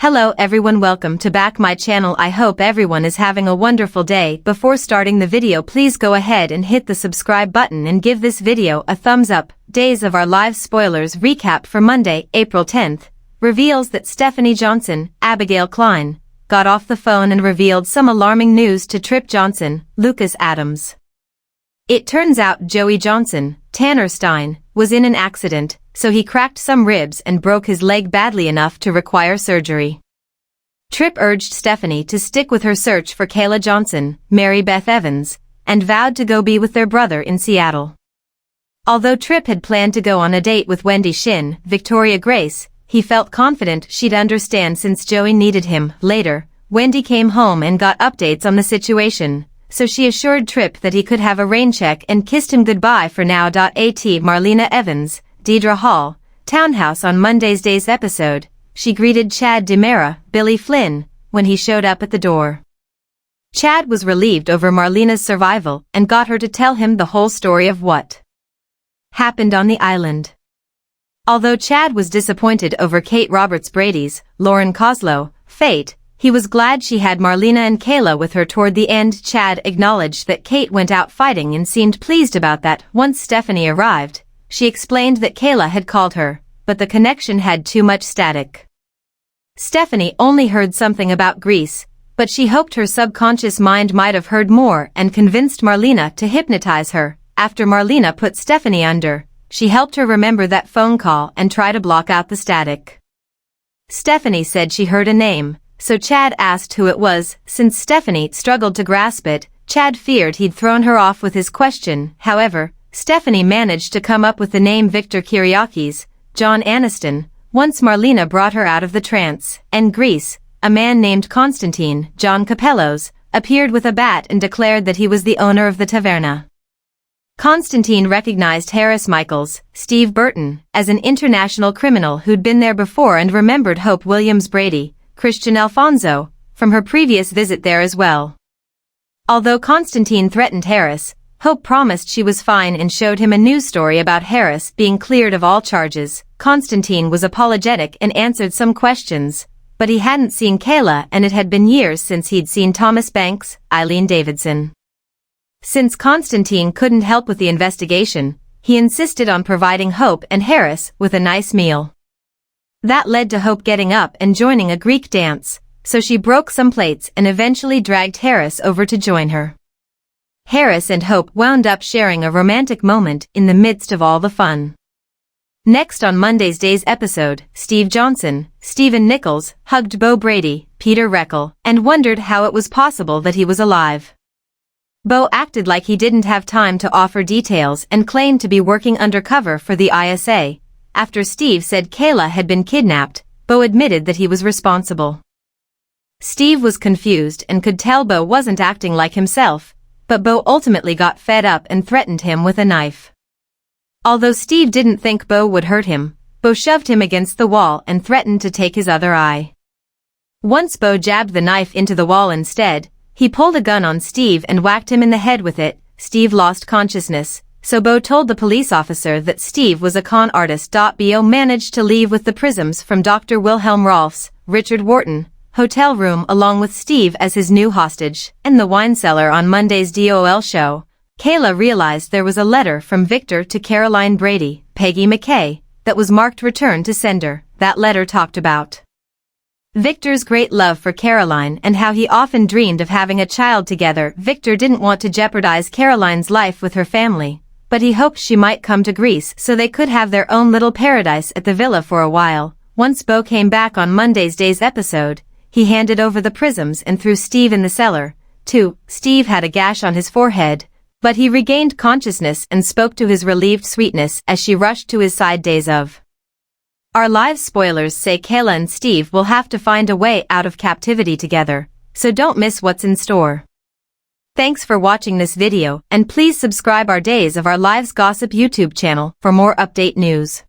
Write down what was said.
Hello everyone, welcome to back my channel. I hope everyone is having a wonderful day. Before starting the video, please go ahead and hit the subscribe button and give this video a thumbs up. Days of Our Lives spoilers recap for Monday, April 10th, reveals that Stephanie Johnson, Abigail Klein, got off the phone and revealed some alarming news to Trip Johnson, Lucas Adams. It turns out Joey Johnson, Tanner Stein, was in an accident, so he cracked some ribs and broke his leg badly enough to require surgery. Trip urged Stephanie to stick with her search for Kayla Johnson, Mary Beth Evans, and vowed to go be with their brother in Seattle. Although Trip had planned to go on a date with Wendy Shin, Victoria Grace, he felt confident she'd understand since Joey needed him. Later, Wendy came home and got updates on the situation, so she assured Trip that he could have a rain check and kissed him goodbye for now. At Marlena Evans, Deidre Hall, Townhouse on Monday's Days episode, she greeted Chad DiMera, Billy Flynn, when he showed up at the door. Chad was relieved over Marlena's survival and got her to tell him the whole story of what happened on the island. Although Chad was disappointed over Kate Roberts Brady's, Lauren Koslow, fate, he was glad she had Marlena and Kayla with her toward the end. Chad acknowledged that Kate went out fighting and seemed pleased about that. Once Stephanie arrived, she explained that Kayla had called her, but the connection had too much static. Stephanie only heard something about Greece, but she hoped her subconscious mind might have heard more and convinced Marlena to hypnotize her. After Marlena put Stephanie under, she helped her remember that phone call and try to block out the static. Stephanie said she heard a name, so Chad asked who it was. Since Stephanie struggled to grasp it, Chad feared he'd thrown her off with his question. However, Stephanie managed to come up with the name Victor Kiriakis, John Aniston, once Marlena brought her out of the trance. And Greece, a man named Constantine, John Capellos, appeared with a bat and declared that he was the owner of the taverna. Constantine recognized Harris Michaels, Steve Burton, as an international criminal who'd been there before and remembered Hope Williams Brady, Christian Alfonso, from her previous visit there as well. Although Constantine threatened Harris, Hope promised she was fine and showed him a news story about Harris being cleared of all charges. Constantine was apologetic and answered some questions, but he hadn't seen Kayla and it had been years since he'd seen Thomas Banks, Eileen Davidson. Since Constantine couldn't help with the investigation, he insisted on providing Hope and Harris with a nice meal. That led to Hope getting up and joining a Greek dance, so she broke some plates and eventually dragged Harris over to join her. Harris and Hope wound up sharing a romantic moment in the midst of all the fun. Next on Monday's Days episode, Steve Johnson, Stephen Nichols, hugged Bo Brady, Peter Reckel, and wondered how it was possible that he was alive. Bo acted like he didn't have time to offer details and claimed to be working undercover for the ISA. After Steve said Kayla had been kidnapped, Bo admitted that he was responsible. Steve was confused and could tell Bo wasn't acting like himself, but Bo ultimately got fed up and threatened him with a knife. Although Steve didn't think Bo would hurt him, Bo shoved him against the wall and threatened to take his other eye. Once Bo jabbed the knife into the wall instead, he pulled a gun on Steve and whacked him in the head with it. Steve lost consciousness, so Bo told the police officer that Steve was a con artist. Bo managed to leave with the prisms from Dr. Wilhelm Rolf's, Richard Wharton, hotel room along with Steve as his new hostage. In the wine cellar on Monday's DOL show, Kayla realized there was a letter from Victor to Caroline Brady, Peggy McKay, that was marked return to sender. That letter talked about Victor's great love for Caroline and how he often dreamed of having a child together. Victor didn't want to jeopardize Caroline's life with her family, but he hoped she might come to Greece so they could have their own little paradise at the villa for a while. Once Bo came back on Monday's Days episode, he handed over the prisms and threw Steve in the cellar, too. Steve had a gash on his forehead, but he regained consciousness and spoke to his relieved sweetness as she rushed to his side. Days of Our Lives spoilers say Kayla and Steve will have to find a way out of captivity together, so don't miss what's in store. Thanks for watching this video and please subscribe our Days of Our Lives Gossip YouTube channel for more update news.